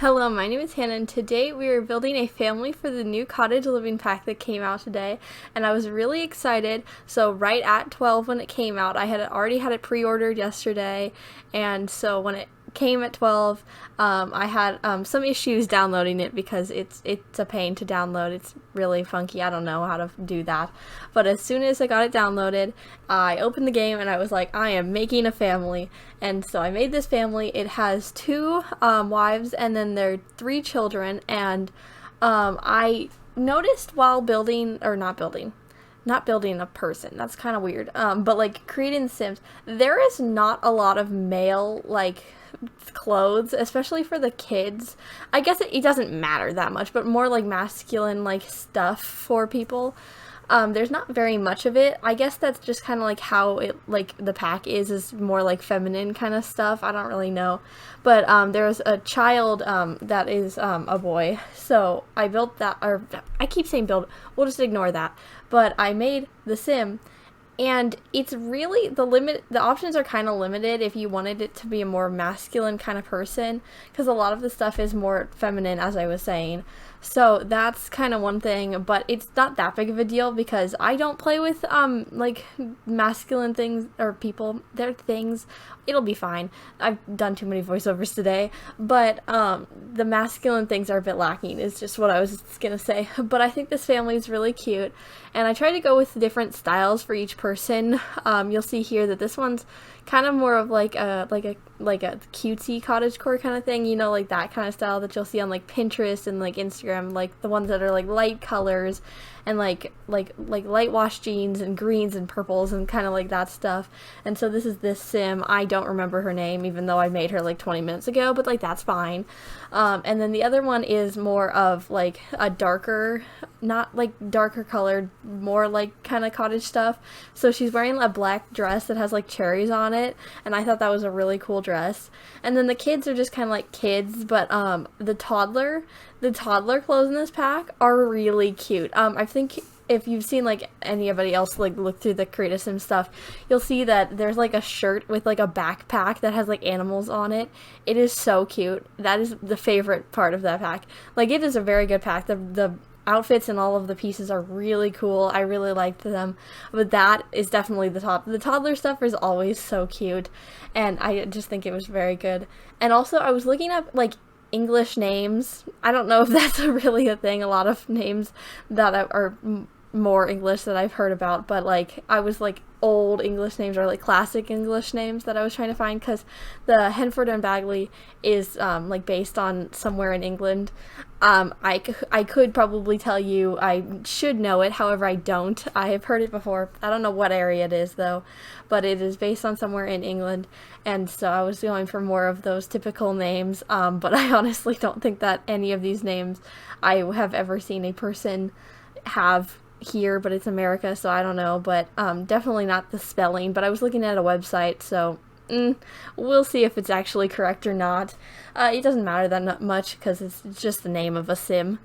Hello, my name is Hannah, and today we are building a family for the new cottage living pack that came out today, and I was really excited. So right at 12 when it came out, I had already had it pre-ordered yesterday, and so when it came at 12, I had some issues downloading it because it's a pain to download. It's really funky. I don't know how to do that. But as soon as I got it downloaded, I opened the game and I was like, I am making a family. And so I made this family. It has two wives and then there are three children. And I noticed while building, or not building a person, that's kind of weird, but like creating Sims, there is not a lot of male like clothes, especially for the kids. I guess it doesn't matter that much, but more like masculine like stuff for people. There's not very much of it. I guess that's just kind of like how it, like the pack is more like feminine kind of stuff. I don't really know. But there's a child that is a boy. So I built that, or I keep saying build, we'll just ignore that. But I made the sim, and it's really, the options are kind of limited if you wanted it to be a more masculine kind of person, because a lot of the stuff is more feminine, as I was saying. So that's kind of one thing, but it's not that big of a deal because I don't play with like masculine things or people. They're things. It'll be fine. I've done too many voiceovers today, but the masculine things are a bit lacking is just what I was gonna say. But I think this family is really cute, and I try to go with different styles for each person. You'll see here that this one's kind of more of like a cutesy cottagecore kind of thing, you know, like that kind of style that you'll see on like Pinterest and like Instagram, like the ones that are like light colors and like light wash jeans and greens and purples and kind of like that stuff. And so this is this sim. I don't remember her name, even though I made her like 20 minutes ago, but like that's fine. And then the other one is more of like a darker, not like darker colored, more like kind of cottage stuff. So she's wearing a black dress that has like cherries on it, and I thought that was a really cool dress. And then the kids are just kind of like kids, but the toddler clothes in this pack are really cute. I think if you've seen like anybody else like look through the Creative Sim stuff, you'll see that there's like a shirt with like a backpack that has like animals on it. It is so cute. That is the favorite part of that pack. Like, it is a very good pack. The outfits and all of the pieces are really cool. I really liked them, but that is definitely the top. The toddler stuff is always so cute, and I just think it was very good. And also, I was looking up like English names. I don't know if that's really a thing. A lot of names that are more English that I've heard about, but like I was like old English names or like classic English names that I was trying to find, because the Henford and Bagley is like based on somewhere in England. I could probably tell you, I should know it, however I don't. I have heard it before. I don't know what area it is though, but it is based on somewhere in England, and so I was going for more of those typical names, but I honestly don't think that any of these names I have ever seen a person have here, but it's America, so I don't know, but definitely not the spelling. But I was looking at a website, so we'll see if it's actually correct or not. It doesn't matter that much because it's just the name of a sim.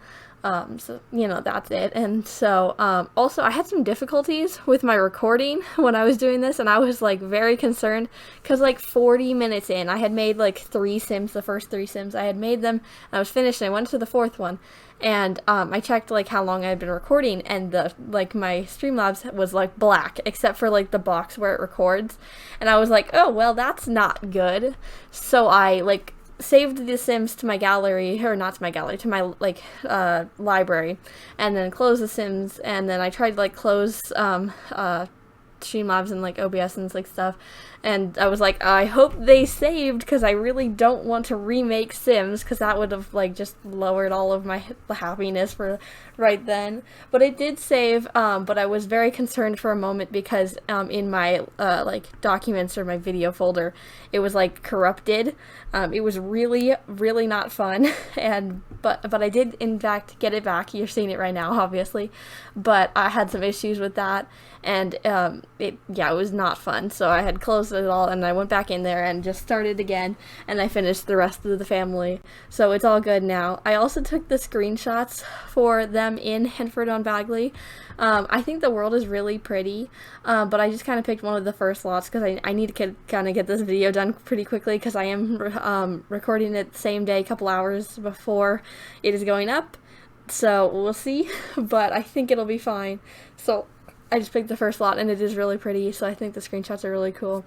So, you know, that's it. And so, also I had some difficulties with my recording when I was doing this, and I was like very concerned because like 40 minutes in, I had made like 3 sims, the first 3 sims, I had made them, and I was finished, and I went to the 4th one, and I checked like how long I had been recording, and the like my Streamlabs was like black except for like the box where it records, and I was like, oh well, that's not good. So I like saved the sims to my gallery, or not to my gallery, to my like library, and then closed the sims, and then I tried to like close Streamlabs and like OBS and like stuff, and I was like, I hope they saved, because I really don't want to remake Sims, because that would have like just lowered all of my happiness for right then. But it did save, but I was very concerned for a moment because in my like documents or my video folder, it was like corrupted. It was really not fun, and but I did in fact get it back. You're seeing it right now, obviously, but I had some issues with that, and it was not fun. So I had closed it all, and I went back in there and just started again, and I finished the rest of the family. So it's all good now. I also took the screenshots for them in Henford on Bagley. I think the world is really pretty, but I just kind of picked one of the first lots because I need to kind of get this video done pretty quickly because I am recording it the same day, a couple hours before it is going up. So we'll see, but I think it'll be fine. So I just picked the first lot, and it is really pretty, so I think the screenshots are really cool.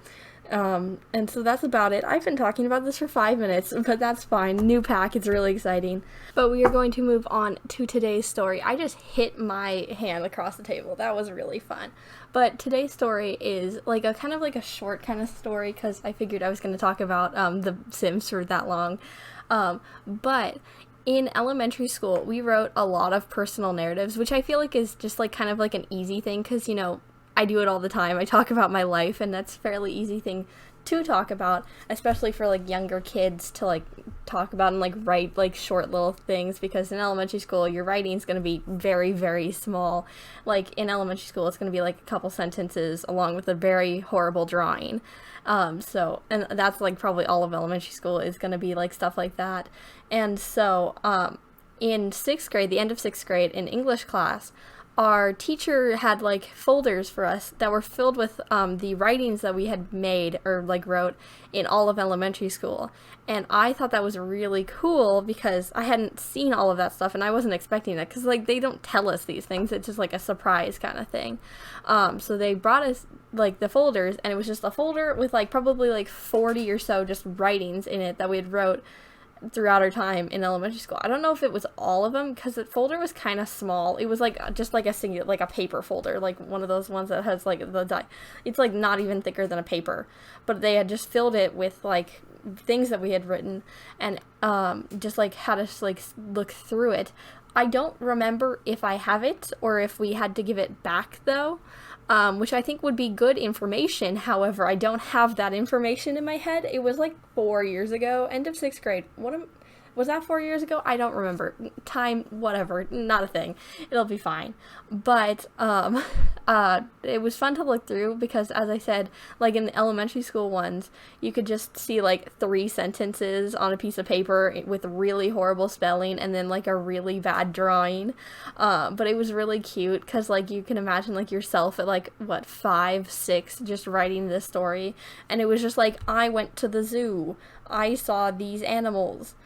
And so that's about it. I've been talking about this for 5 minutes, but that's fine. New pack, it's really exciting. But we are going to move on to today's story. I just hit my hand across the table. That was really fun. But today's story is like a kind of like a short kind of story because I figured I was going to talk about the Sims for that long. But in elementary school, we wrote a lot of personal narratives, which I feel like is just like kind of like an easy thing because, you know, I do it all the time. I talk about my life, and that's a fairly easy thing to talk about, especially for like younger kids to like talk about and like write like short little things, because in elementary school your writing is going to be very, very small. Like in elementary school it's going to be like a couple sentences along with a very horrible drawing. And that's like probably all of elementary school is going to be like stuff like that. And so in 6th grade, the end of 6th grade in English class, our teacher had like folders for us that were filled with the writings that we had made or like wrote in all of elementary school. And I thought that was really cool because I hadn't seen all of that stuff and I wasn't expecting it because like they don't tell us these things. It's just like a surprise kind of thing. So they brought us like the folders, and it was just a folder with like probably like 40 or so just writings in it that we had wrote throughout our time in elementary school. I don't know if it was all of them because the folder was kind of small. It was like just like a single, like a paper folder, like one of those ones that has like it's like not even thicker than a paper, but they had just filled it with like things that we had written and just like had us like look through it. I don't remember if I have it or if we had to give it back though. Which I think would be good information. However, I don't have that information in my head. It was like 4 years ago, end of 6th grade. Was that 4 years ago? I don't remember. Time, whatever, not a thing. It'll be fine. But it was fun to look through because, as I said, like in the elementary school ones, you could just see like 3 sentences on a piece of paper with really horrible spelling and then like a really bad drawing. But it was really cute because like you can imagine like yourself at like, what, 5, 6, just writing this story. And it was just like, I went to the zoo. I saw these animals.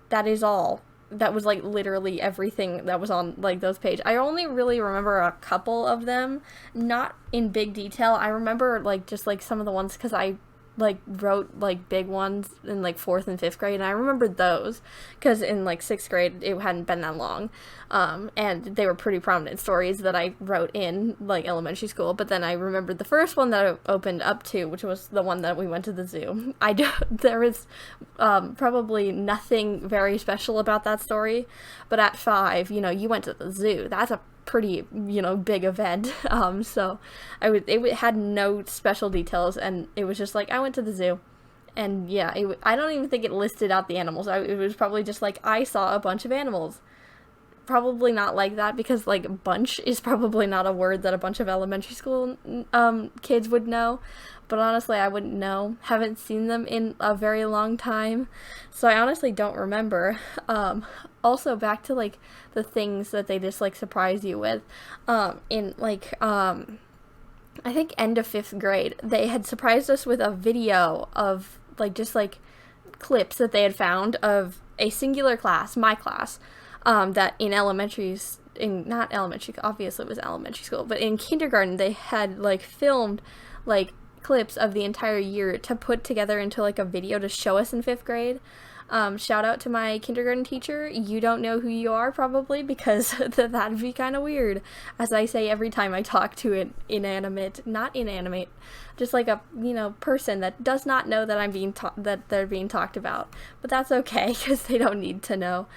That is all. That was like literally everything that was on like those pages. I only really remember a couple of them, not in big detail. I remember like just like some of the ones because I like wrote like big ones in like 4th and 5th grade, and I remembered those because in like 6th grade it hadn't been that long, and they were pretty prominent stories that I wrote in like elementary school. But then I remembered the first one that I opened up to, which was the one that we went to the zoo. There is probably nothing very special about that story, but at 5, you know, you went to the zoo. That's a pretty, you know, big event. So it had no special details, and it was just like, I went to the zoo. And yeah, I don't even think it listed out the animals. It was probably just like, I saw a bunch of animals. Probably not like that, because like bunch is probably not a word that a bunch of elementary school kids would know. But honestly, I wouldn't know. Haven't seen them in a very long time, so I honestly don't remember. Also, back to like the things that they just like surprise you with. In like I think end of 5th grade, they had surprised us with a video of like just like clips that they had found of a singular class, my class, that in not elementary, obviously it was elementary school, but in kindergarten they had like filmed like clips of the entire year to put together into like a video to show us in 5th grade. Shout out to my kindergarten teacher. You don't know who you are probably, because that'd be kind of weird, as I say every time I talk to an not inanimate, just like a, you know, person that does not know that I'm being that they're being talked about. But that's okay, because they don't need to know.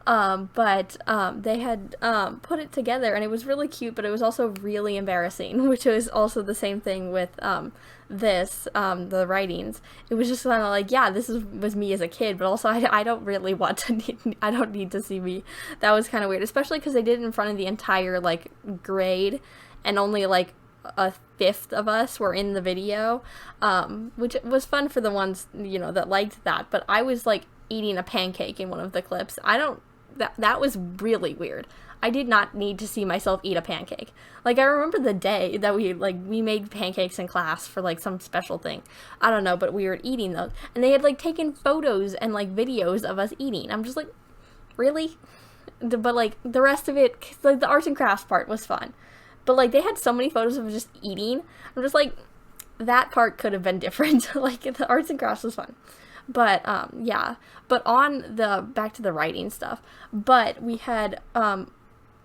They had put it together, and it was really cute, but it was also really embarrassing, which was also the same thing with the writings. It was just kind of like, yeah, was me as a kid, but also I don't really want to I don't need to see me. That was kind of weird, especially because they did it in front of the entire like grade, and only like a fifth of us were in the video, which was fun for the ones, you know, that liked that. But I was like eating a pancake in one of the clips. That was really weird. I did not need to see myself eat a pancake. Like, I remember the day that we made pancakes in class for like some special thing. I don't know, but we were eating those, and they had like taken photos and like videos of us eating. I'm just like, really? But like the rest of it, like the arts and crafts part was fun. But like they had so many photos of just eating. I'm just like, that part could have been different. Like the arts and crafts was fun. But yeah. But on the back to the writing stuff. But we had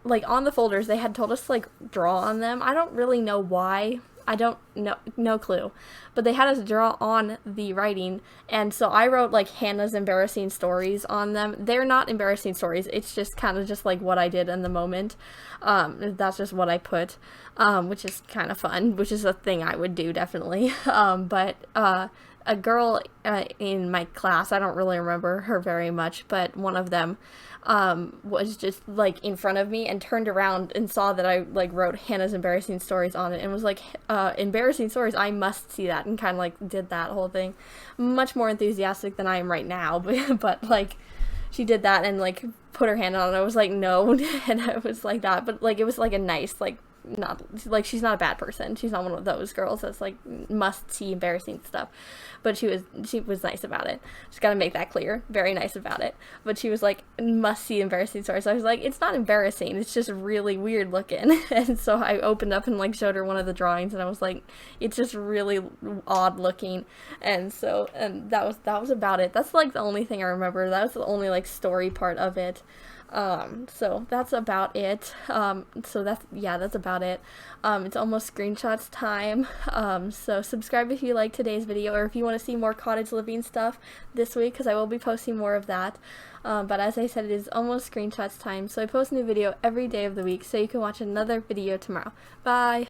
like on the folders they had told us to like draw on them. I don't really know why. I don't know, no clue. But they had us draw on the writing, and so I wrote like Hannah's embarrassing stories on them. They're not embarrassing stories. It's just kind of just like what I did in the moment. That's just what I put, which is kind of fun, which is a thing I would do definitely. A girl in my class, I don't really remember her very much, but one of them was just like in front of me and turned around and saw that I like wrote Hannah's embarrassing stories on it and was like, embarrassing stories, I must see that, and kind of like did that whole thing. Much more enthusiastic than I am right now, but like she did that and like put her hand on it. I was like, no, and I was like that, but like it was like a nice, like, not like, she's not a bad person, she's not one of those girls that's like must see embarrassing stuff, but she was nice about it. Just gotta make that clear, very nice about it. But she was like, must see embarrassing stories. So I was like, it's not embarrassing, it's just really weird looking. And so I opened up and like showed her one of the drawings, and I was like, it's just really odd looking. And that was about it. That's like the only thing I remember. That was the only like story part of it. So that's about it. That's about it. It's almost screenshots time. So subscribe if you like today's video, or if you want to see more cottage living stuff this week, because I will be posting more of that. But as I said, it is almost screenshots time, so I post a new video every day of the week, so you can watch another video tomorrow. Bye!